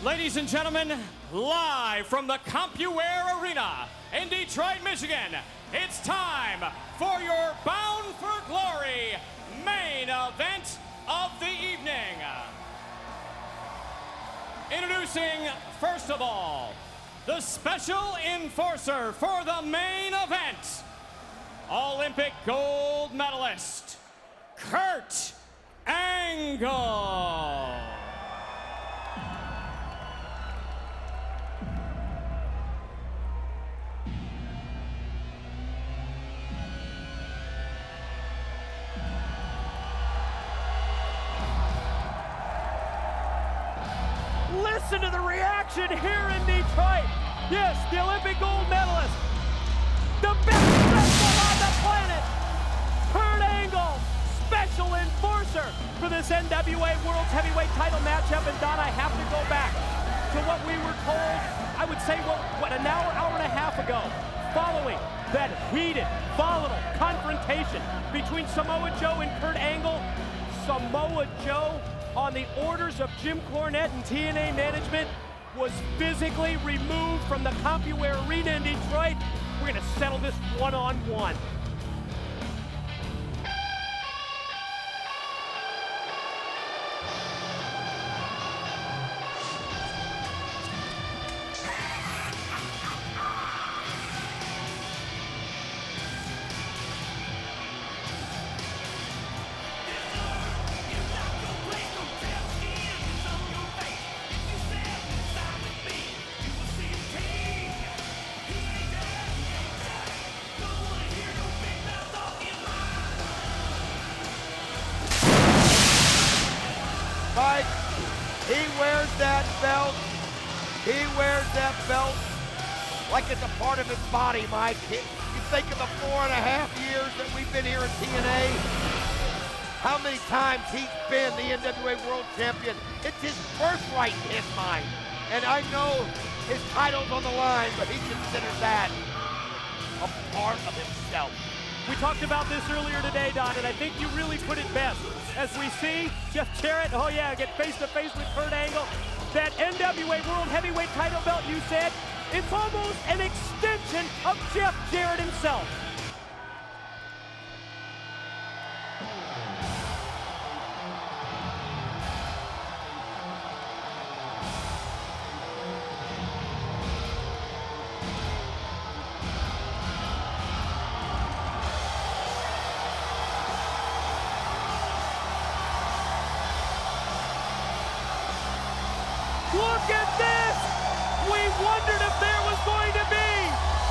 Ladies and gentlemen, live from the CompuWare Arena in Detroit, Michigan, it's time for your Bound for Glory main event of the evening. Introducing, first of all, the special enforcer for the main event, Olympic gold medalist, Kurt Angle. Listen to the reaction here in Detroit. Yes, the Olympic gold medalist, the best wrestler on the planet, Kurt Angle, special enforcer for this NWA World Heavyweight Title matchup. And Don, I have to go back to what we were told, I would say, what an hour and a half ago, following that heated, volatile confrontation between Samoa Joe and Kurt Angle. Samoa Joe, on the orders of Jim Cornette and TNA management, was physically removed from the CompuWare Arena in Detroit. We're gonna settle this one-on-one. Mike, he wears that belt. He wears that belt like it's a part of his body, Mike. You think of the 4.5 years that we've been here in TNA, how many times he's been the NWA World Champion. It's his birthright in his mind. And I know his title's on the line, but he considers that a part of himself. We talked about this earlier today, Don, and I think you really put it best. As we see Jeff Jarrett, oh yeah, get face-to-face with Kurt Angle. That NWA World Heavyweight Title belt, you said, it's almost an extension of Jeff Jarrett himself. Look at this! We wondered if there was going to be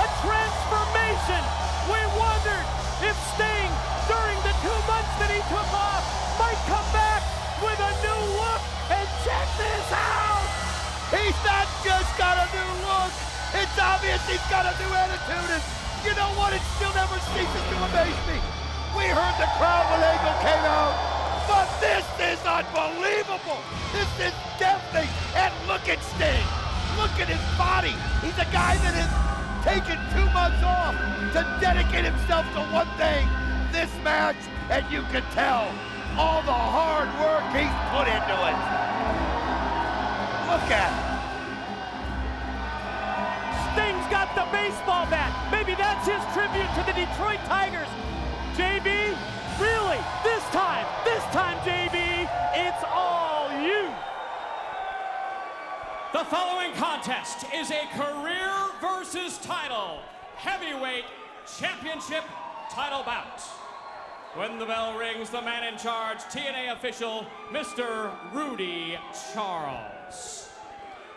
a transformation. We wondered if Sting, during the 2 months that he took off, might come back with a new look. And check this out! He's not just got a new look. It's obvious he's got a new attitude. And you know what? It still never ceases to amaze me. We heard the crowd when Angle came out. But this is unbelievable. This is deafening. And look at Sting. Look at his body. He's a guy that has taken 2 months off to dedicate himself to one thing, this match. And you can tell all the hard work he's put into it. Look at it. Sting's got the baseball bat. Maybe that's his tribute to the Detroit Tigers. JB, really, this time, JB, it's all you. The following contest is a career versus title heavyweight championship title bout. When the bell rings, the man in charge, TNA official, Mr. Rudy Charles.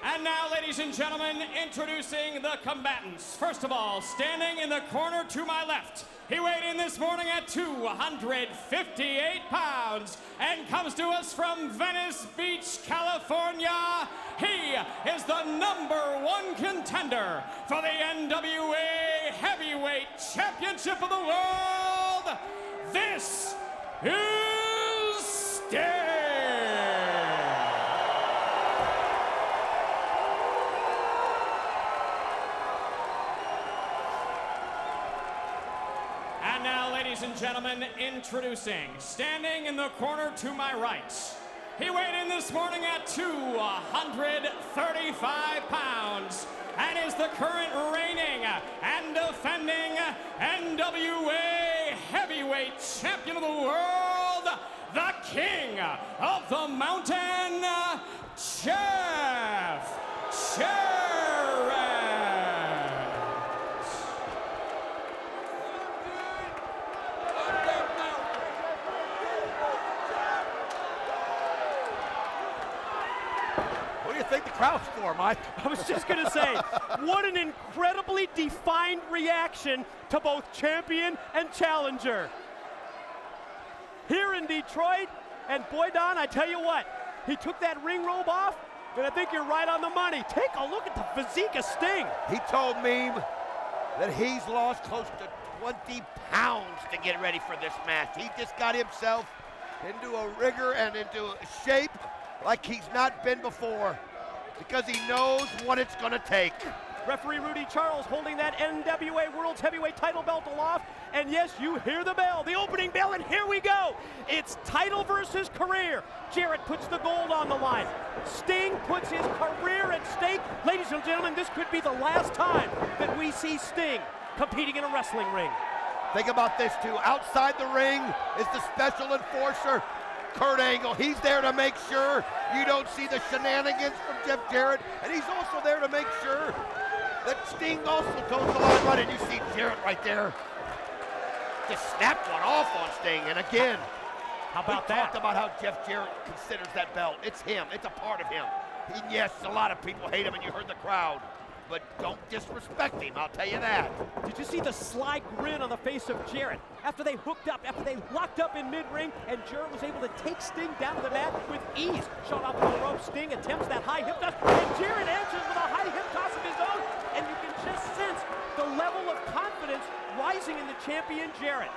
And now, ladies and gentlemen, introducing the combatants. First of all, standing in the corner to my left, he weighed in this morning at 258 pounds and comes to us from Venice Beach, California. He is the #1 contender for the NWA Heavyweight Championship of the World. This is Sting. And now, ladies and gentlemen, introducing, standing in the corner to my right, He weighed in this morning at 235 pounds and is the current reigning and defending NWA Heavyweight Champion of the World, the King of the Mountain, Jeff Jarrett. What do you think the crowd's for, Mike? I was just going to say, what an incredibly defined reaction to both champion and challenger. Here in Detroit, and boy, Don, I tell you what, he took that ring robe off, and I think you're right on the money. Take a look at the physique of Sting. He told me that he's lost close to 20 pounds to get ready for this match. He just got himself into a rigor and into a shape like he's not been before, because he knows what it's going to take. Referee Rudy Charles holding that NWA World Heavyweight Title belt aloft. And yes, you hear the bell, the opening bell, and here we go. It's title versus career. Jarrett puts the gold on the line. Sting puts his career at stake. Ladies and gentlemen, this could be the last time that we see Sting competing in a wrestling ring. Think about this too. Outside the ring is the special enforcer, Kurt Angle. He's there to make sure you don't see the shenanigans from Jeff Jarrett, and he's also there to make sure that Sting also toes the line right, and you see Jarrett right there just snapped one off on Sting. And again, how about we that? talked about how Jeff Jarrett considers that belt. It's him. It's a part of him. Yes, a lot of people hate him, and you heard the crowd, but don't disrespect him, I'll tell you that. Did you see the sly grin on the face of Jarrett after they hooked up, after they locked up in mid-ring, and Jarrett was able to take Sting down to the mat with ease. Shot off the rope, Sting attempts that high hip toss, and Jarrett answers with a high hip toss of his own, and you can just sense the level of confidence rising in the champion Jarrett.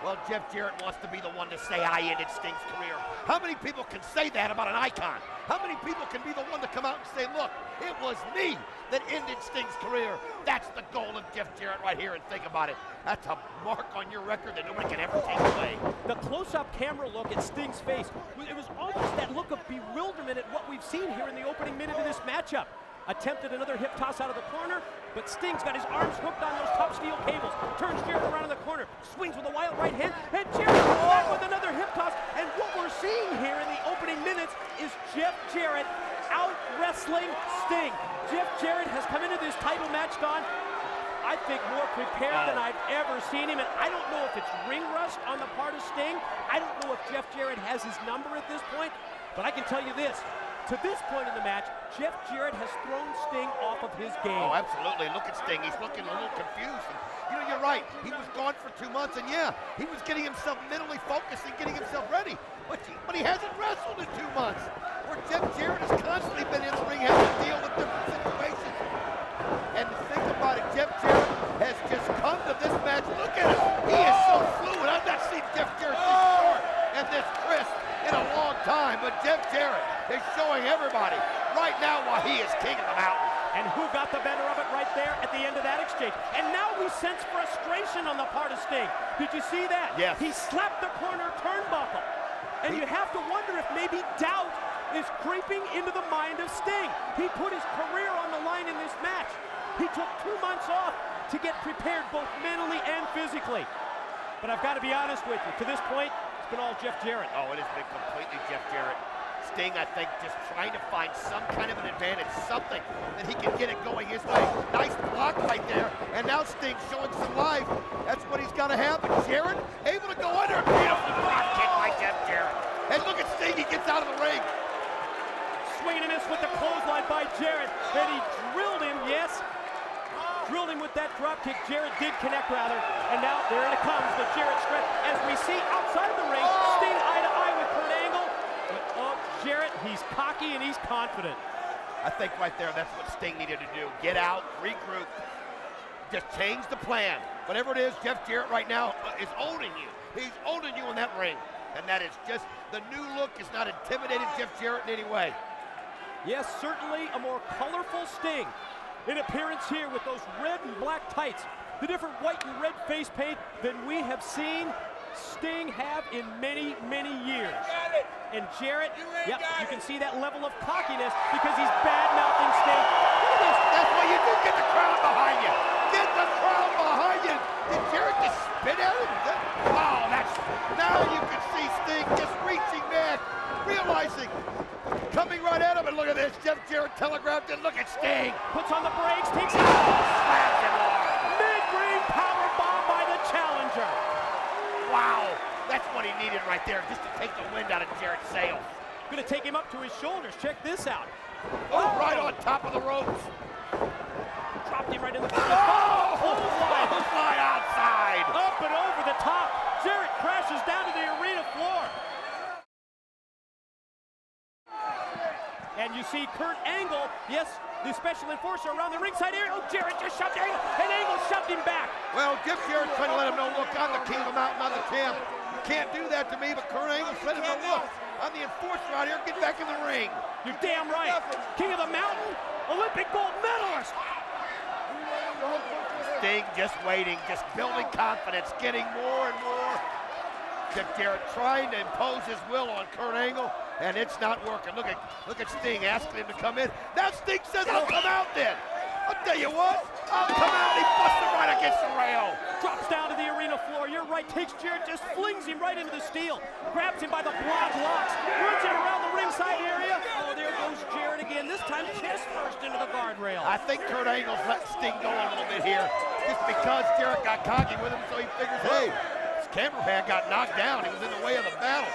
Well, Jeff Jarrett wants to be the one to say, I ended Sting's career. How many people can say that about an icon? How many people can be the one to come out and say, look, it was me that ended Sting's career? That's the goal of Jeff Jarrett right here, and think about it. That's a mark on your record that nobody can ever take away. The close-up camera look at Sting's face, it was almost that look of bewilderment at what we've seen here in the opening minute of this matchup. Attempted another hip toss out of the corner, but Sting's got his arms hooked on those tough steel cables. Turns Jarrett around in the corner, swings with a wild right hand, and Jarrett comes back with another hip toss. And what we're seeing here in the opening minutes is Jeff Jarrett out-wrestling Sting. Jeff Jarrett has come into this title match, Don, I think more prepared than I've ever seen him, and I don't know if it's ring rust on the part of Sting. I don't know if Jeff Jarrett has his number at this point, but I can tell you this. To this point in the match, Jeff Jarrett has thrown Sting off of his game. Oh, absolutely. Look at Sting. He's looking a little confused. And, you know, you're right. He was gone for 2 months, and yeah, he was getting himself mentally focused and getting himself ready. But he hasn't wrestled in 2 months. Where Jeff Jarrett has constantly been in the ring, having to deal with different situations. And think about it, Jeff Jarrett has just come to this match. Look at him. He is so fluid. I've not seen Jeff Jarrett this short and this crisp in a long time. But Jeff Jarrett is showing everybody right now why he is king of the mountain. And who got the better of it right there at the end of that exchange? And now we sense frustration on the part of Sting. Did you see that? Yes. He slapped the corner turnbuckle. And you have to wonder if maybe doubt is creeping into the mind of Sting. He put his career on the line in this match. He took 2 months off to get prepared both mentally and physically. But I've got to be honest with you, to this point, it's been all Jeff Jarrett. Oh, it has been completely Jeff Jarrett. Sting, I think, just trying to find some kind of an advantage, something that he can get it going his way. Nice block right there, and now Sting showing some life. That's what he's got to have. But Jarrett able to go under. Beautiful drop kick by Jeff Jarrett. And look at Sting, he gets out of the ring. Swing and a miss with the clothesline by Jarrett, and he drilled him, yes. Drilled him with that drop kick. Jarrett did connect, rather. And now there it comes, the Jarrett stretch. As we see outside the ring, Sting eye to eye with Kurt Angle. But, Jarrett, he's cocky and he's confident. I think right there, that's what Sting needed to do. Get out, regroup, just change the plan. Whatever it is, Jeff Jarrett right now is owning you. He's owning you in that ring. And that is just, the new look is not intimidating Jeff Jarrett in any way. Yes, certainly a more colorful Sting in appearance here with those red and black tights, the different white and red face paint than we have seen Sting have in many, many years. And Jarrett, yep, you can see that level of cockiness because he's bad-mouthing Sting. Look at this. That's what you do. Get the crowd behind you. Get the crowd behind you. Did Jarrett just spit at him? Wow, now you can see Sting just reaching back, realizing, coming right at him, and look at this. Jeff Jarrett telegraphed it. Look at Sting. Puts on the brakes, takes it. Slams him hard. Mid-ring power bomb by the challenger. Wow, that's what he needed right there, just to take the wind out of Jarrett's sails. Gonna take him up to his shoulders. Check this out. Oh, right on top of the ropes. Dropped him right in the Fly outside. Up and over the top. Jarrett crashes down to the arena floor. And you see Kurt Angle, yes, the special enforcer around the ringside area. Oh, Jarrett just shoved Angle, and Angle shoved him back. Well, Jeff Jarrett trying to let him know, look, I'm the king of the mountain, I'm the champ. You can't do that to me, but Kurt Angle let him know, look, I'm the enforcer out here, get back in the ring. You're damn right. King of the mountain, Olympic gold medalist. Sting just waiting, just building confidence, getting more and more. Jeff Jarrett trying to impose his will on Kurt Angle, and it's not working. Look at Sting asking him to come in. Now Sting says, I'll come out then. I'll tell you what, I'll come out. He busts him right against the rail. Drops down to the arena floor. You're right, takes Jarrett, just flings him right into the steel. Grabs him by the blonde locks, runs him around the ringside area. Oh, there goes Jarrett again, this time chest first into the guardrail. I think Kurt Angle's letting Sting go a little bit here, just because Jarrett got cocky with him, so he figures, hey, his cameraman got knocked down. He was in the way of the battle.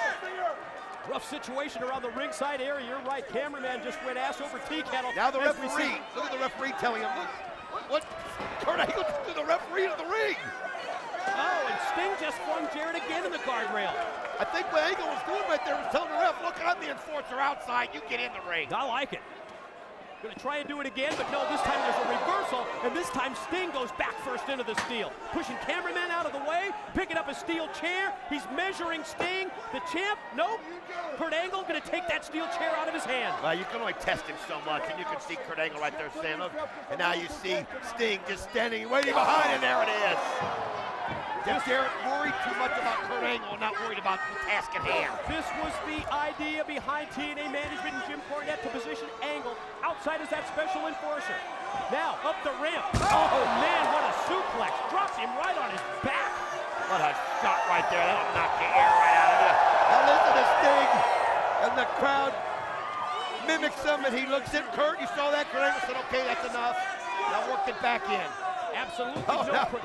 Rough situation around the ringside area. You're right, cameraman just went ass over tea kettle. Now the referee, look at the referee telling him, look, what Kurt Angle just threw the referee into the ring. Oh, and Sting just flung Jarrett again in the guardrail. I think what Angle was doing right there was telling the ref, look, I'm the enforcer outside, you get in the ring. I like it. Gonna try and do it again, but no, this time there's a reversal, and this time Sting goes back first into the steel. Pushing cameraman out of the way, picking up a steel chair. He's measuring Sting. The champ, nope. Kurt Angle gonna take that steel chair out of his hand. Well, you can only test him so much, and you can see Kurt Angle right there standing up. And now you see Sting just standing, waiting behind, and there it is. Jeff Jarrett worried too much about Kurt Angle, not worried about the task at hand. This was the idea behind TNA management and Jim Cornette to position Angle outside as that special enforcer. Now, up the ramp. Oh, man, what a suplex. Drops him right on his back. What a shot right there. That'll knock the air right out of you. Now listen to Sting, and the crowd mimics him, and he looks at Kurt. You saw that? Kurt Angle said, okay, that's enough. Now work it back in. Absolutely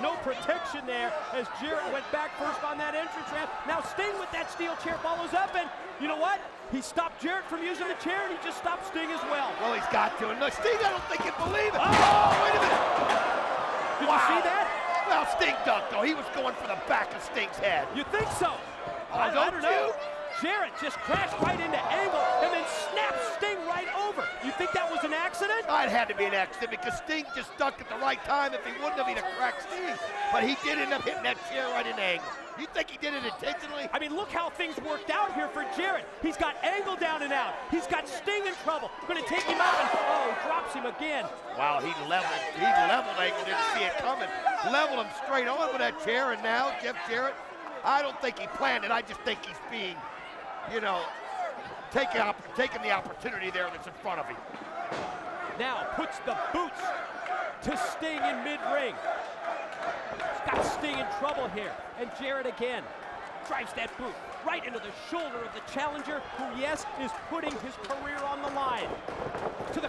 no protection there as Jarrett went back first on that entrance ramp. Now Sting with that steel chair follows up, and you know what? He stopped Jarrett from using the chair, and he just stopped Sting as well. Well, he's got to. And look, Sting, I don't think he'd believe it. Oh, wait a minute. Did you see that? Well, Sting ducked, though. He was going for the back of Sting's head. You think so? I don't know. Jarrett just crashed right into Angle and then snapped Sting right over. You think that was an accident? It had to be an accident because Sting just ducked at the right time. If he wouldn't have, he'd have cracked Sting. But he did end up hitting that chair right into Angle. You think he did it intentionally? I mean, look how things worked out here for Jarrett. He's got Angle down and out. He's got Sting in trouble. Going to take him out and, oh, drops him again. Wow, he leveled Angle, didn't see it coming. Leveled him straight on with that chair, and now Jeff Jarrett, I don't think he planned it. I just think he's being, you know, taking the opportunity there that's in front of him. Now puts the boots to Sting in mid-ring. He's got Sting in trouble here. And Jarrett again drives that boot right into the shoulder of the challenger, who, yes, is putting his career on the line. To the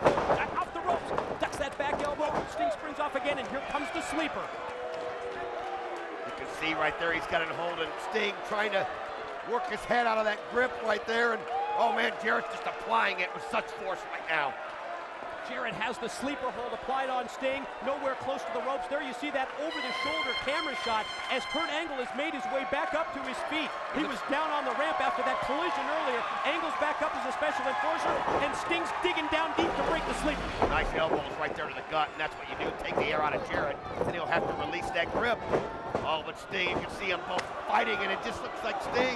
off the ropes, ducks that back elbow. Sting springs off again, and here comes the sleeper. You can see right there, he's got it holding. Sting trying to work his head out of that grip right there, and oh man, Jarrett's just applying it with such force right now. Jarrett has the sleeper hold applied on Sting, nowhere close to the ropes. There you see that over-the-shoulder camera shot as Kurt Angle has made his way back up to his feet. He was down on the ramp after that collision earlier. Angle's back up as a special enforcer, and Sting's digging down deep to break the sleeper. Nice elbows right there to the gut, and that's what you do. Take the air out of Jarrett, and he'll have to release that grip. Oh, but Sting, you can see them both fighting, and it just looks like Sting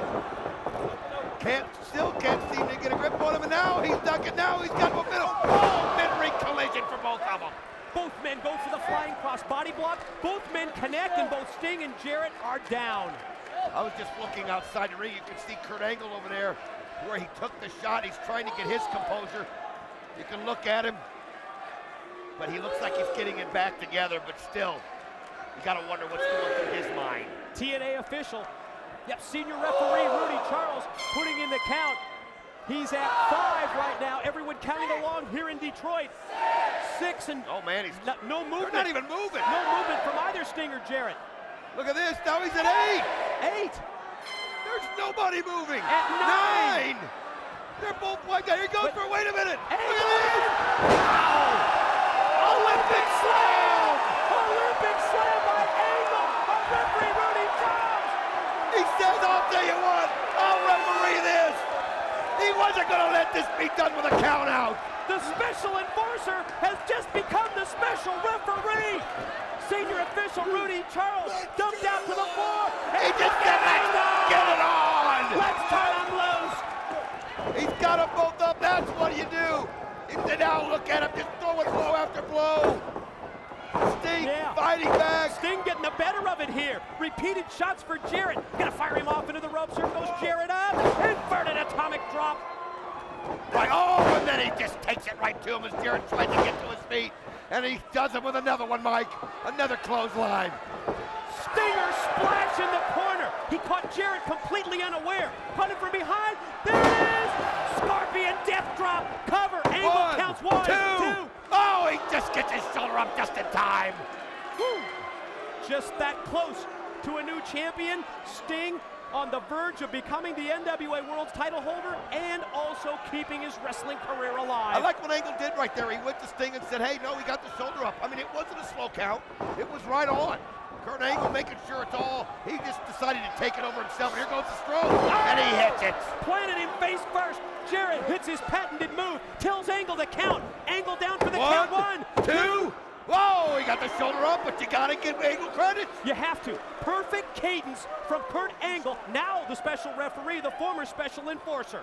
still can't seem to get a grip on him, and now he's ducking. Now he's got momentum. Oh, mid-ring collision for both of them. Both men go for the flying cross body block. Both men connect, and both Sting and Jarrett are down. I was just looking outside the ring. You can see Kurt Angle over there where he took the shot. He's trying to get his composure. You can look at him, but he looks like he's getting it back together, but still, you gotta wonder what's going through his mind. TNA official, senior referee Rudy Charles putting in the count. He's at 5 right now. Everyone counting along here in Detroit. 6 and oh man, he's no movement. They're not even moving. No movement from either Sting or Jarrett. Look at this. Now he's at 8. 8. There's nobody moving. At 9. They're both like that. Here he goes for. Wait a minute. Angle. Look at this. Wow. Olympic slam. Olympic slam by Angle on referee Rudy Charles. He says, "I'll tell you what. I'll referee this." He wasn't going to let this be done with a count out. The special enforcer has just become the special referee. Senior official Rudy Charles dumped out to the floor. He just said, "Let's get it on. Let's turn him loose." He's got them both up. That's what you do. He said, now look at him, just throwing blow after blow. Sting fighting back. Sting getting the better of it here. Repeated shots for Jarrett. Gonna fire him off into the ropes. Here goes Jarrett up. Inverted atomic drop. Right, oh, and then he just takes it right to him as Jarrett tries to get to his feet. And he does it with another one, Mike. Another clothesline. Stinger splash in the corner. He caught Jarrett completely unaware. Caught him from behind. There it is. Scorpion death drop. Cover. Angle counts 1, 2. Oh, he just gets his shoulder up just in time. Woo. Just that close to a new champion. Sting on the verge of becoming the NWA World Title holder and also keeping his wrestling career alive. I like what Angle did right there. He went to Sting and said, hey, no, he got the shoulder up. I mean, it wasn't a slow count. It was right on. Kurt Angle making sure it's all. He just decided to take it over himself. And here goes the stroke. And he hits it. Planted him face first. Jarrett hits his patented move. Tells Angle to count. Angle down for the count. 1, 2. Whoa, he got the shoulder up, but you gotta give Angle credit. You have to. Perfect cadence from Kurt Angle, now the special referee, the former special enforcer.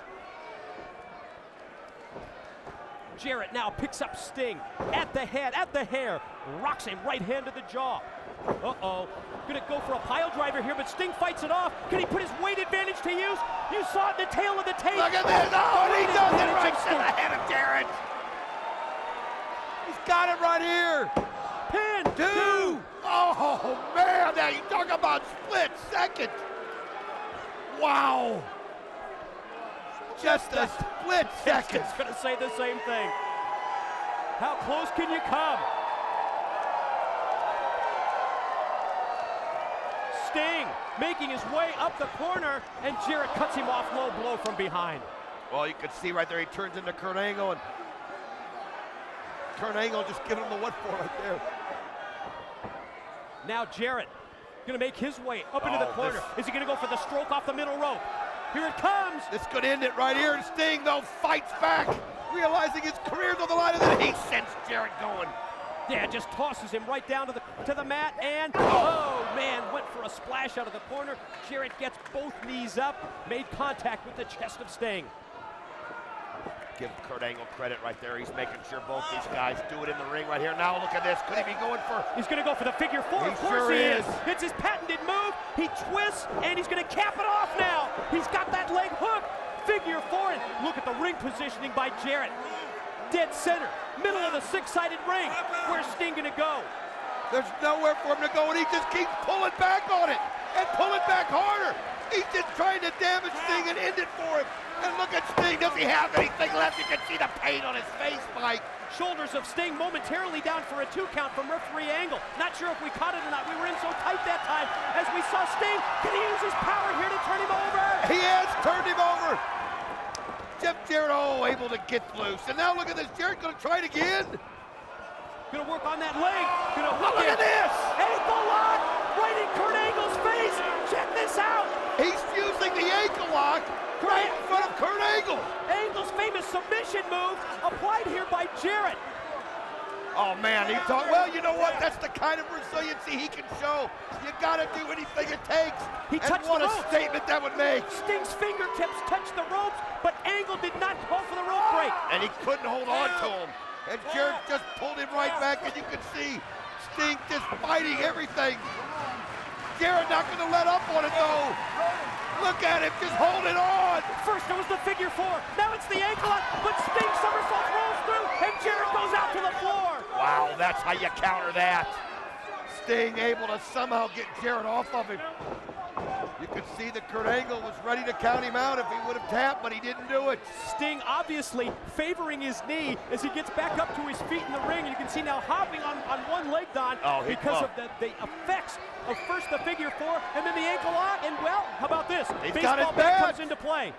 Jarrett now picks up Sting at the head, at the hair, rocks him right hand to the jaw. Uh-oh, gonna go for a pile driver here, but Sting fights it off. Can he put his weight advantage to use? You saw it in the tail of the tape. Look at this, oh, and he does it right to the head of Jarrett. He's got it right here. Pin, 2. Oh, man, now you talk about split second. Wow. Just a split second. I was gonna say the same thing. How close can you come? Sting making his way up the corner, and Jarrett cuts him off low blow from behind. Well, you can see right there, he turns into Kurt Angle, and Kurt Angle just giving him the what for right there. Now Jarrett gonna make his way up into the corner. Is he gonna go for the stroke off the middle rope? Here it comes. This could end it right here, and Sting, though, fights back, realizing his career's on the line, and then he sends Jarrett going. Yeah, just tosses him right down to the mat, and oh man, went for a splash out of the corner. Jarrett gets both knees up, made contact with the chest of Sting. Give Kurt Angle credit right there. He's making sure both these guys do it in the ring right here. Now look at this. Could he be going for? He's going to go for the figure 4. He of course sure he is. It's his patented move. He twists, and he's going to cap it off now. He's got that leg hook. Figure 4. And look at the ring positioning by Jarrett. Dead center, middle of the 6-sided ring. Where's Sting going to go? There's nowhere for him to go, and he just keeps pulling back on it and pulling back harder. He's just trying to damage Sting and end it for him. And look at Sting. Does he have anything left? You can see the pain on his face, Mike. Shoulders of Sting momentarily down for a 2 count from referee Angle. Not sure if we caught it or not. We were in so tight that time. As we saw Sting, can he use his power here to turn him over? He has turned him over. Jeff Jarrett, able to get loose. And now look at this. Jarrett going to try it again. Gonna work on that leg. Gonna look at this. Ankle lock right in Kurt Angle's face. Check this out. He's using the ankle lock right in front of Kurt Angle. Angle's famous submission move applied here by Jarrett. Oh man, he thought, well, you know what? That's the kind of resiliency he can show. You gotta do anything it takes. He touched what the a ropes. statement that would make. Sting's fingertips touched the ropes, but Angle did not call for the rope break. And he couldn't hold on to him. And Jarrett just pulled him right back, and you can see Sting just fighting everything. Jarrett not gonna let up on it though. Look at him, just holding on. First it was the figure four, now it's the ankle lock, but Sting somersault rolls through, and Jarrett goes out to the floor. Wow, that's how you counter that. Sting able to somehow get Jarrett off of him. You could see that Kurt Angle was ready to count him out if he would have tapped, but he didn't do it. Sting obviously favoring his knee as he gets back up to his feet in the ring. And you can see now hopping on one leg, Don, because of the effects of first the figure four and then the ankle lock. And well, how about this? He's Baseball got his bat bat. comes into play.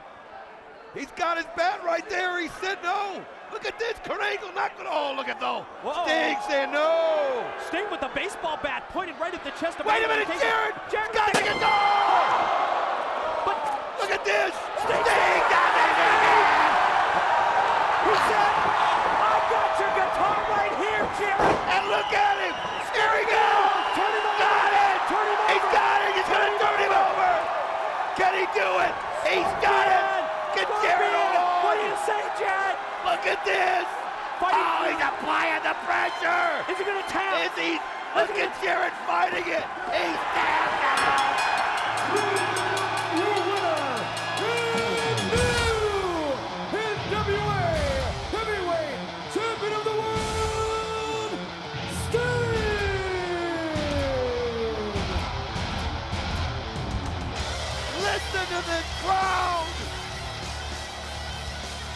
He's got his bat right there. He said no. Look at this. Kurt Angle not gonna. Oh, look at though. Sting saying no. Sting with the baseball bat pointed right at the chest of. Wait a minute, Jarrett. Jarrett got to get But look at this. Sting got it. He said, "I got your guitar right here, Jarrett." And look at him. Here he goes. Turn him over. Got it. Turn him over. He's got it. He's gonna turn him over. Can he do it? He's got it. Get Jarrett on. What do you say, Jarrett? Look at this! Fighting. Oh, he's applying the pressure! Is he gonna tap? Is he? Look at Jarrett fighting it! He's tapped out! Your winner, and new NWA Heavyweight Champion of the World, Sting! Listen to this crowd!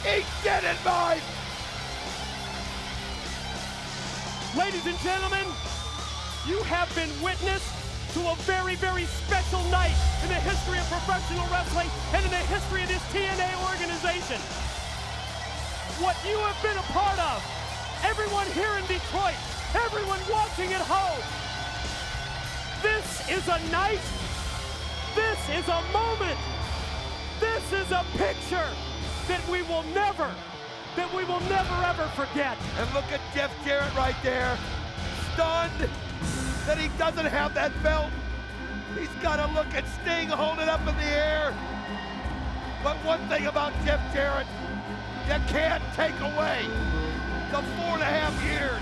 He did it, Mike! Ladies and gentlemen, you have been witness to a very, very special night in the history of professional wrestling and in the history of this TNA organization. What you have been a part of, everyone here in Detroit, everyone watching at home, this is a night, this is a moment, this is a picture that we will never ever forget. And look at Jeff Jarrett right there, stunned that he doesn't have that belt. He's got to look at Sting hold it up in the air. But one thing about Jeff Jarrett, you can't take away the 4.5 years,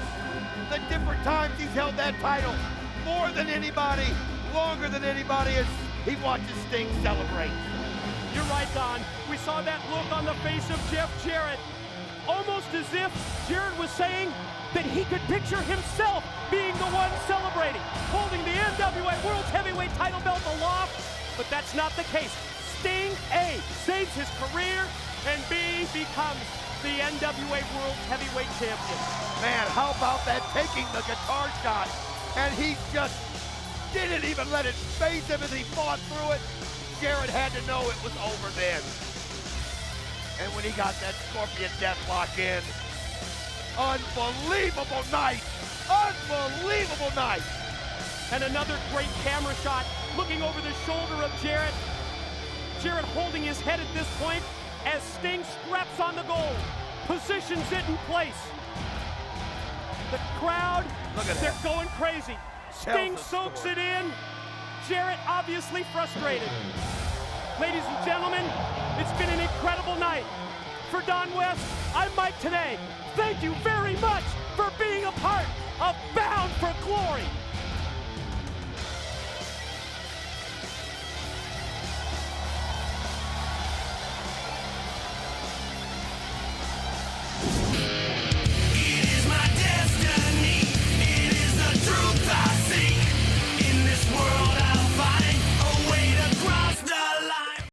the different times he's held that title, more than anybody, longer than anybody, as he watches Sting celebrate. You're right, Don. We saw that look on the face of Jeff Jarrett. Almost as if Jarrett was saying that he could picture himself being the one celebrating, holding the NWA World Heavyweight Title belt aloft, but that's not the case. Sting, A, saves his career, and B, becomes the NWA World Heavyweight Champion. Man, how about that taking the guitar shot, and he just didn't even let it phase him as he fought through it. Jarrett had to know it was over then. And when he got that Scorpion Deathlock in, unbelievable night, unbelievable night. And another great camera shot, looking over the shoulder of Jarrett. Jarrett holding his head at this point as Sting straps on the gold, positions it in place. The crowd, they're going crazy. Sting soaks it in. Jarrett obviously frustrated. Ladies and gentlemen, it's been an incredible night. For Don West, I'm Mike Tenay. Thank you very much for being a part of Bound for Glory.